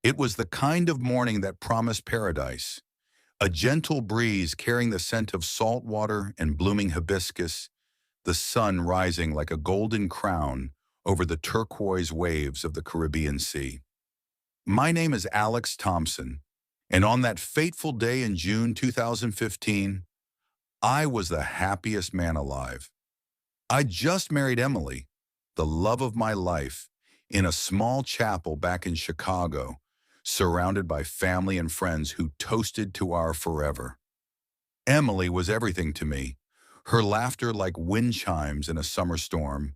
It was the kind of morning that promised paradise. A gentle breeze carrying the scent of salt water and blooming hibiscus, the sun rising like a golden crown over the turquoise waves of the Caribbean Sea. My name is Alex Thompson, and on that fateful day in June 2015, I was the happiest man alive. I just married Emily, the love of my life, in a small chapel back in Chicago, surrounded by family and friends who toasted to our forever. Emily was everything to me, her laughter like wind chimes in a summer storm,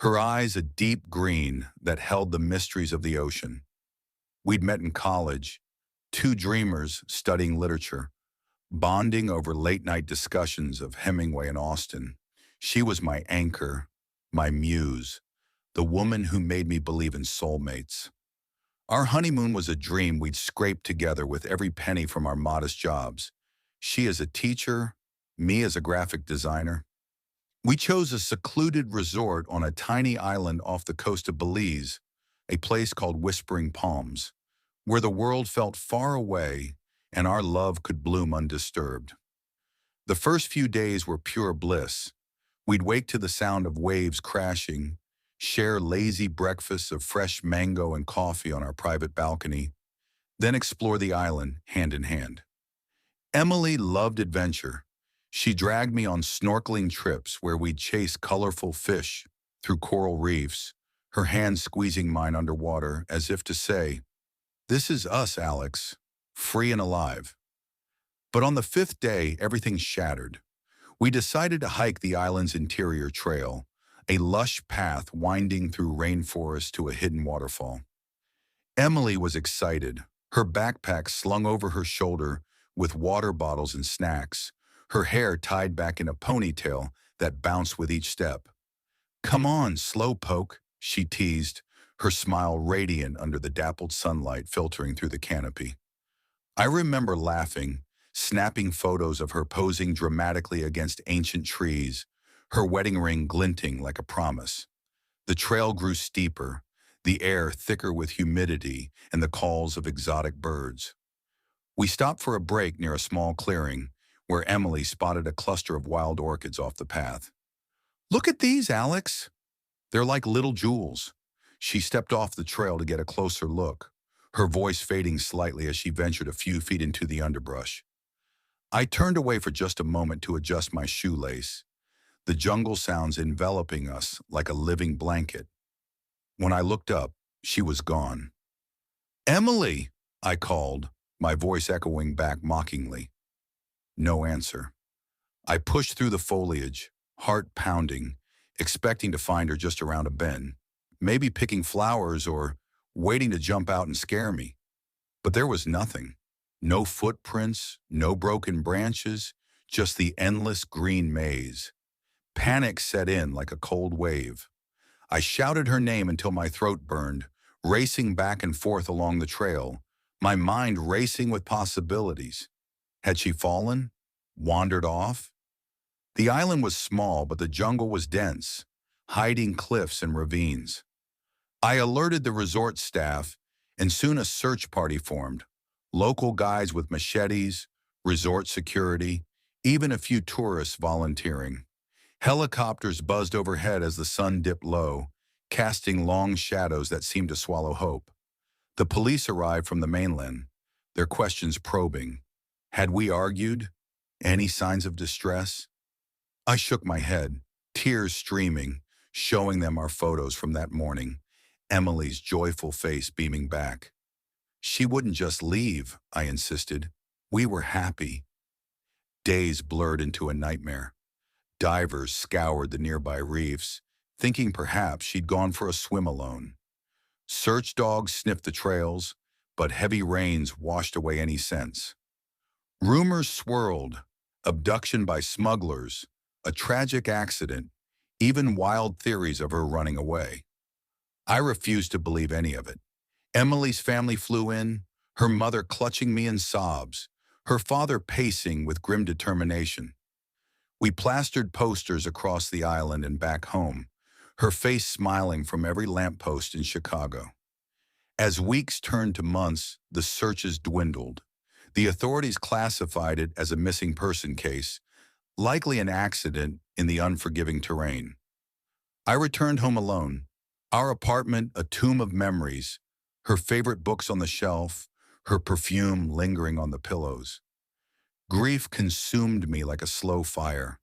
her eyes a deep green that held the mysteries of the ocean. We'd met in college, two dreamers studying literature, bonding over late-night discussions of Hemingway and Austen. She was my anchor, my muse, the woman who made me believe in soulmates. Our honeymoon was a dream we'd scraped together with every penny from our modest jobs. She as a teacher, me as a graphic designer. We chose a secluded resort on a tiny island off the coast of Belize, a place called Whispering Palms, where the world felt far away and our love could bloom undisturbed. The first few days were pure bliss. We'd wake to the sound of waves crashing, share lazy breakfasts of fresh mango and coffee on our private balcony, then explore the island hand in hand. Emily loved adventure. She dragged me on snorkeling trips where we'd chase colorful fish through coral reefs, her hands squeezing mine underwater as if to say, "This is us, Alex, free and alive." But on the fifth day, everything shattered. We decided to hike the island's interior trail, a lush path winding through rainforest to a hidden waterfall. Emily was excited, her backpack slung over her shoulder with water bottles and snacks, her hair tied back in a ponytail that bounced with each step. "Come on, slowpoke," she teased, her smile radiant under the dappled sunlight filtering through the canopy. I remember laughing, snapping photos of her posing dramatically against ancient trees, her wedding ring glinting like a promise. The trail grew steeper, the air thicker with humidity and the calls of exotic birds. We stopped for a break near a small clearing, where Emily spotted a cluster of wild orchids off the path. "Look at these, Alex. They're like little jewels." She stepped off the trail to get a closer look, her voice fading slightly as she ventured a few feet into the underbrush. I turned away for just a moment to adjust my shoelace, the jungle sounds enveloping us like a living blanket. When I looked up, she was gone. "Emily!" I called, my voice echoing back mockingly. No answer. I pushed through the foliage, heart pounding, expecting to find her just around a bend, maybe picking flowers or waiting to jump out and scare me. But there was nothing. No footprints, no broken branches, just the endless green maze. Panic set in like a cold wave. I shouted her name until my throat burned, racing back and forth along the trail, my mind racing with possibilities. Had she fallen? Wandered off? The island was small, but the jungle was dense, hiding cliffs and ravines. I alerted the resort staff, and soon a search party formed. Local guides with machetes, resort security, even a few tourists volunteering. Helicopters buzzed overhead as the sun dipped low, casting long shadows that seemed to swallow hope. The police arrived from the mainland, their questions probing. Had we argued? Any signs of distress? I shook my head, tears streaming, showing them our photos from that morning, Emily's joyful face beaming back. She wouldn't just leave, I insisted. We were happy. Days blurred into a nightmare. Divers scoured the nearby reefs, thinking perhaps she'd gone for a swim alone. Search dogs sniffed the trails, but heavy rains washed away any sense. Rumors swirled, abduction by smugglers, a tragic accident, even wild theories of her running away. I refused to believe any of it. Emily's family flew in, her mother clutching me in sobs, her father pacing with grim determination. We plastered posters across the island and back home, her face smiling from every lamppost in Chicago. As weeks turned to months, the searches dwindled. The authorities classified it as a missing person case, likely an accident in the unforgiving terrain. I returned home alone. Our apartment, a tomb of memories, her favorite books on the shelf, her perfume lingering on the pillows. Grief consumed me like a slow fire.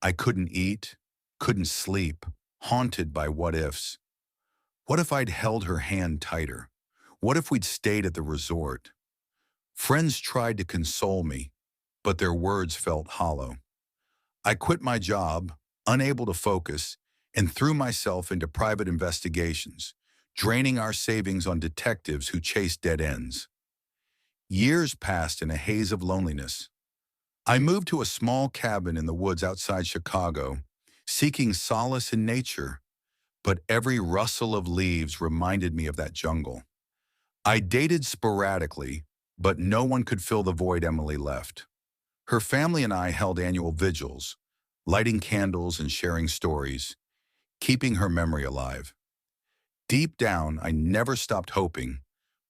I couldn't eat, couldn't sleep, haunted by what ifs. What if I'd held her hand tighter? What if we'd stayed at the resort? Friends tried to console me, but their words felt hollow. I quit my job, unable to focus, and threw myself into private investigations, draining our savings on detectives who chased dead ends. Years passed in a haze of loneliness. I moved to a small cabin in the woods outside Chicago, seeking solace in nature, but every rustle of leaves reminded me of that jungle. I dated sporadically, but no one could fill the void Emily left. Her family and I held annual vigils, lighting candles and sharing stories, keeping her memory alive. Deep down, I never stopped hoping,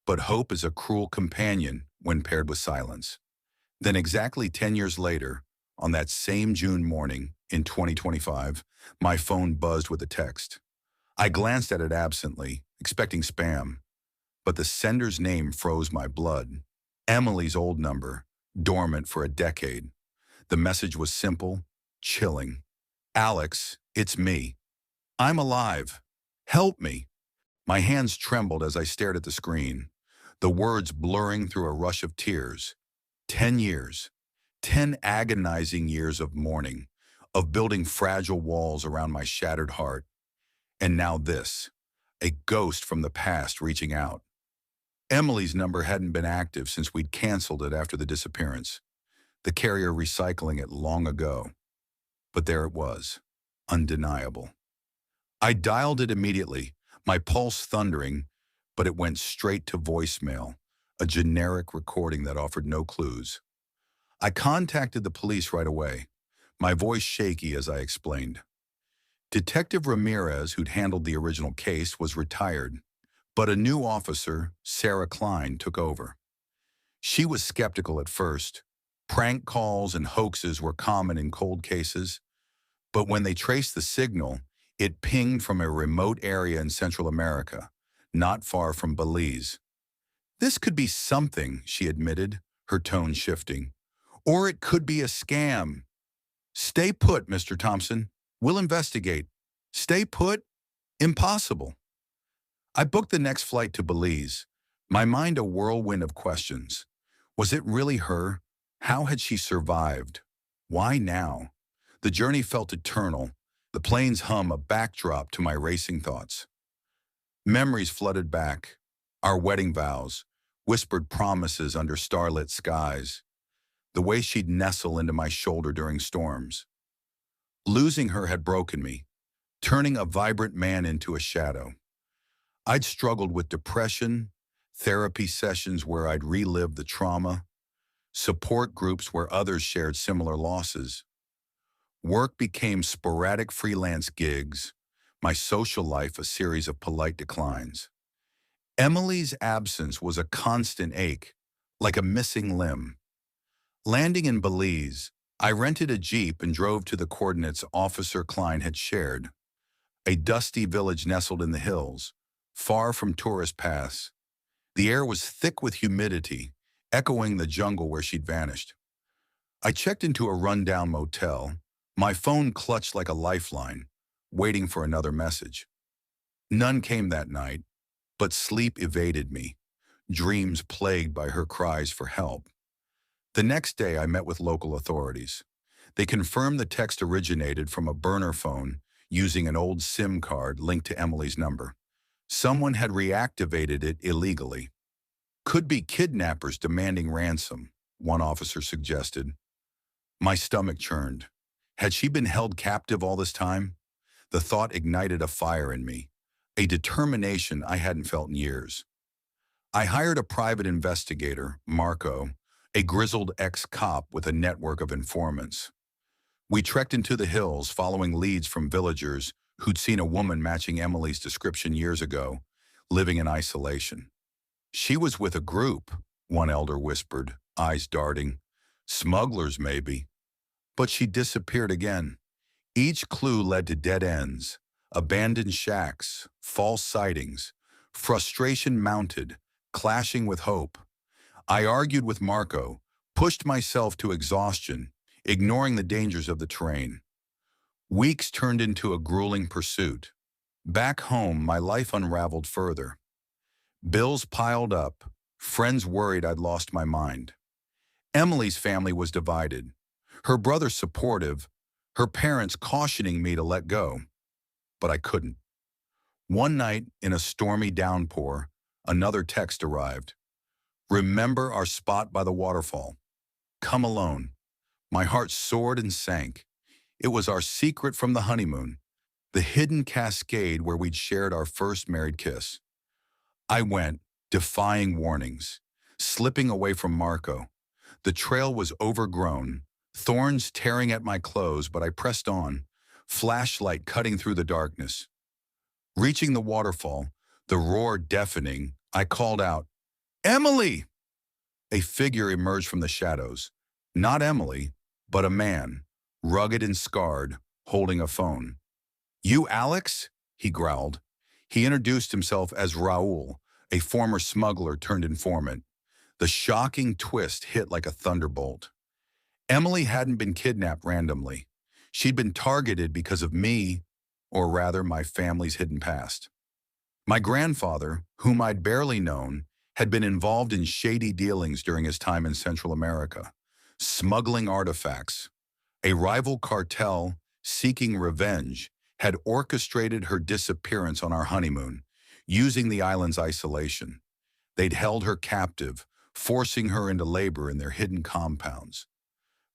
but hope is a cruel companion when paired with silence. Then exactly 10 years later, on that same June morning in 2025, my phone buzzed with a text. I glanced at it absently, expecting spam, but the sender's name froze my blood. Emily's old number, dormant for a decade. The message was simple, chilling. Alex, it's me. I'm alive. Help me. My hands trembled as I stared at the screen, the words blurring through a rush of tears. 10 years. 10 agonizing years of mourning, of building fragile walls around my shattered heart. And now this, a ghost from the past reaching out. Emily's number hadn't been active since we'd canceled it after the disappearance, the carrier recycling it long ago. But there it was, undeniable. I dialed it immediately, my pulse thundering, but it went straight to voicemail, a generic recording that offered no clues. I contacted the police right away, my voice shaky as I explained. Detective Ramirez, who'd handled the original case, was retired, but a new officer, Sarah Klein, took over. She was skeptical at first. Prank calls and hoaxes were common in cold cases, but when they traced the signal, it pinged from a remote area in Central America, not far from Belize. This could be something, she admitted, her tone shifting. Or it could be a scam. Stay put, Mr. Thompson. We'll investigate. Stay put? Impossible. I booked the next flight to Belize, my mind a whirlwind of questions. Was it really her? How had she survived? Why now? The journey felt eternal, the plane's hum a backdrop to my racing thoughts. Memories flooded back, our wedding vows, whispered promises under starlit skies, the way she'd nestle into my shoulder during storms. Losing her had broken me, turning a vibrant man into a shadow. I'd struggled with depression, therapy sessions where I'd relived the trauma, support groups where others shared similar losses. Work became sporadic freelance gigs, my social life a series of polite declines. Emily's absence was a constant ache, like a missing limb. Landing in Belize, I rented a Jeep and drove to the coordinates Officer Klein had shared, a dusty village nestled in the hills, far from tourist paths. The air was thick with humidity, echoing the jungle where she'd vanished. I checked into a rundown motel, my phone clutched like a lifeline, waiting for another message. None came that night, but sleep evaded me, dreams plagued by her cries for help. The next day, I met with local authorities. They confirmed the text originated from a burner phone using an old SIM card linked to Emily's number. Someone had reactivated it illegally. Could be kidnappers demanding ransom, one officer suggested. My stomach churned. Had she been held captive all this time? The thought ignited a fire in me, a determination I hadn't felt in years. I hired a private investigator, Marco, a grizzled ex-cop with a network of informants. We trekked into the hills, following leads from villagers who'd seen a woman matching Emily's description years ago, living in isolation. She was with a group, one elder whispered, eyes darting. Smugglers, maybe. But she disappeared again. Each clue led to dead ends, abandoned shacks, false sightings, frustration mounted, clashing with hope. I argued with Marco, pushed myself to exhaustion, ignoring the dangers of the terrain. Weeks turned into a grueling pursuit. Back home, my life unraveled further. Bills piled up, friends worried I'd lost my mind. Emily's family was divided, her brother supportive, her parents cautioning me to let go. But I couldn't. One night, in a stormy downpour, another text arrived. Remember our spot by the waterfall. Come alone. My heart soared and sank. It was our secret from the honeymoon, the hidden cascade where we'd shared our first married kiss. I went, defying warnings, slipping away from Marco. The trail was overgrown, thorns tearing at my clothes, but I pressed on, flashlight cutting through the darkness. Reaching the waterfall, the roar deafening, I called out, Emily! A figure emerged from the shadows. Not Emily, but a man, rugged and scarred, holding a phone. You Alex? He growled. He introduced himself as Raoul, a former smuggler turned informant. The shocking twist hit like a thunderbolt. Emily hadn't been kidnapped randomly. She'd been targeted because of me, or rather my family's hidden past. My grandfather, whom I'd barely known, had been involved in shady dealings during his time in Central America, smuggling artifacts. A rival cartel, seeking revenge, had orchestrated her disappearance on our honeymoon, using the island's isolation. They'd held her captive, forcing her into labor in their hidden compounds.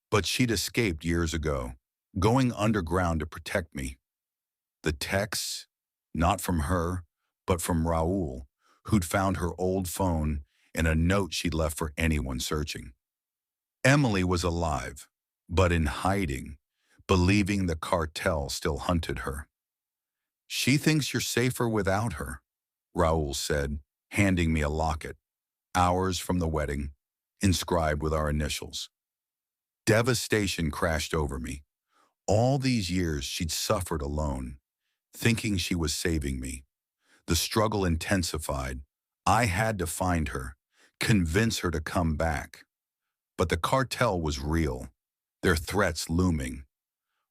But she'd escaped years ago, going underground to protect me. The texts, not from her, but from Raoul, who'd found her old phone and a note she'd left for anyone searching. Emily was alive, but in hiding, believing the cartel still hunted her. She thinks you're safer without her, Raoul said, handing me a locket, hours from the wedding, inscribed with our initials. Devastation crashed over me. All these years she'd suffered alone, thinking she was saving me. The struggle intensified. I had to find her, convince her to come back. But the cartel was real, their threats looming.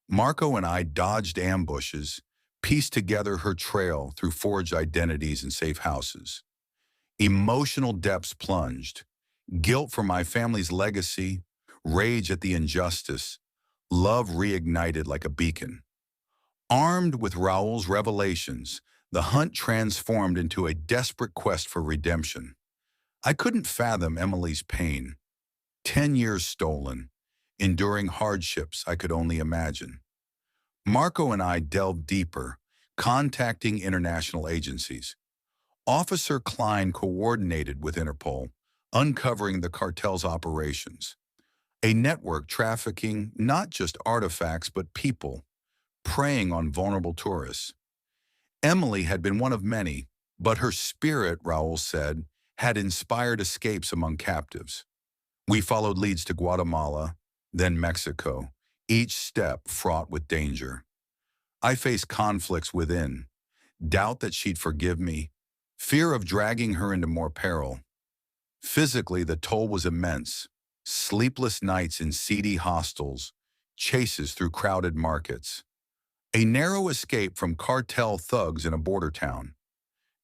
Marco and I dodged ambushes, pieced together her trail through forged identities and safe houses. Emotional depths plunged, guilt for my family's legacy, rage at the injustice, love reignited like a beacon. Armed with Raoul's revelations, the hunt transformed into a desperate quest for redemption. I couldn't fathom Emily's pain. 10 years stolen, enduring hardships I could only imagine. Marco and I delved deeper, contacting international agencies. Officer Klein coordinated with Interpol, uncovering the cartel's operations. A network trafficking not just artifacts but people, preying on vulnerable tourists. Emily had been one of many, but her spirit, Raoul said, had inspired escapes among captives. We followed leads to Guatemala, then Mexico, each step fraught with danger. I faced conflicts within, doubt that she'd forgive me, fear of dragging her into more peril. Physically, the toll was immense. Sleepless nights in seedy hostels, chases through crowded markets. A narrow escape from cartel thugs in a border town.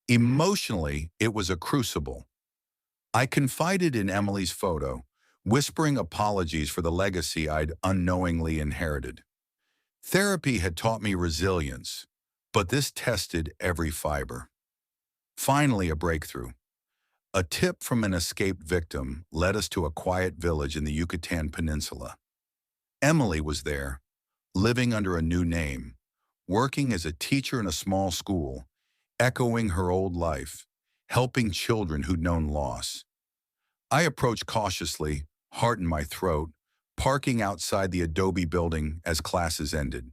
Emotionally, it was a crucible. I confided in Emily's photo, whispering apologies for the legacy I'd unknowingly inherited. Therapy had taught me resilience, but this tested every fiber. Finally, a breakthrough. A tip from an escaped victim led us to a quiet village in the Yucatan Peninsula. Emily was there, living under a new name, working as a teacher in a small school, echoing her old life, helping children who'd known loss. I approached cautiously, heart in my throat, parking outside the adobe building as classes ended.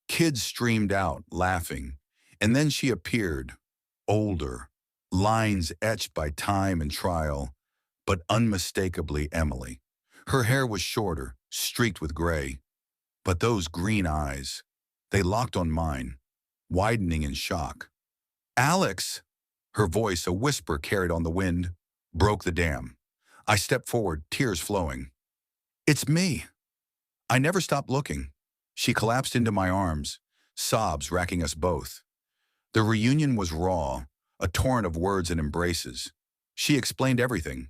Kids streamed out, laughing, and then she appeared, older, lines etched by time and trial, but unmistakably Emily. Her hair was shorter, streaked with gray, but those green eyes, they locked on mine, widening in shock. Alex, her voice, a whisper carried on the wind, broke the dam. I stepped forward, tears flowing. It's me. I never stopped looking. She collapsed into my arms, sobs racking us both. The reunion was raw, a torrent of words and embraces. She explained everything.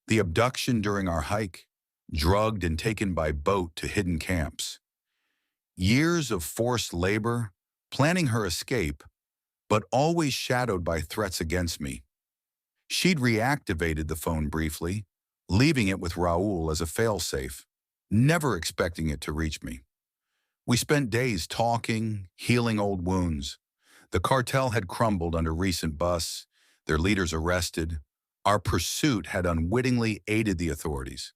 The abduction during our hike, drugged and taken by boat to hidden camps. Years of forced labor, planning her escape, but always shadowed by threats against me. She'd reactivated the phone briefly, leaving it with Raoul as a failsafe, never expecting it to reach me. We spent days talking, healing old wounds. The cartel had crumbled under recent busts, their leaders arrested. Our pursuit had unwittingly aided the authorities.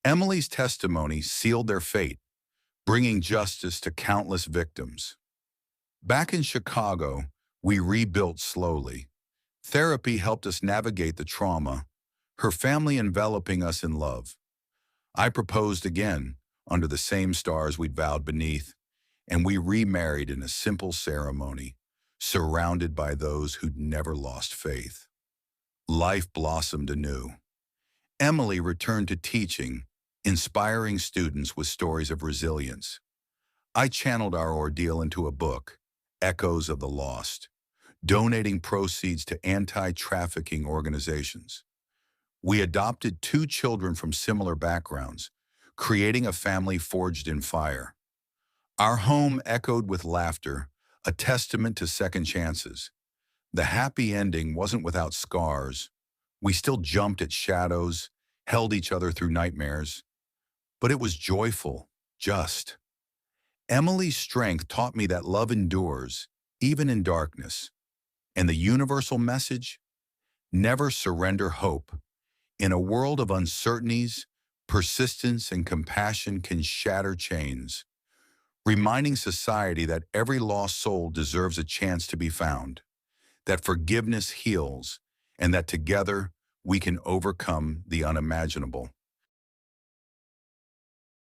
Emily's testimony sealed their fate, bringing justice to countless victims. Back in Chicago, we rebuilt slowly. Therapy helped us navigate the trauma, her family enveloping us in love. I proposed again, under the same stars we'd vowed beneath, and we remarried in a simple ceremony, surrounded by those who'd never lost faith. Life blossomed anew. Emily returned to teaching, inspiring students with stories of resilience. I channeled our ordeal into a book, Echoes of the Lost, donating proceeds to anti-trafficking organizations. We adopted 2 children from similar backgrounds, creating a family forged in fire. Our home echoed with laughter, a testament to second chances. The happy ending wasn't without scars. We still jumped at shadows, held each other through nightmares. But it was joyful, just. Emily's strength taught me that love endures, even in darkness. And the universal message? Never surrender hope. In a world of uncertainties, persistence and compassion can shatter chains, reminding society that every lost soul deserves a chance to be found, that forgiveness heals, and that together we can overcome the unimaginable.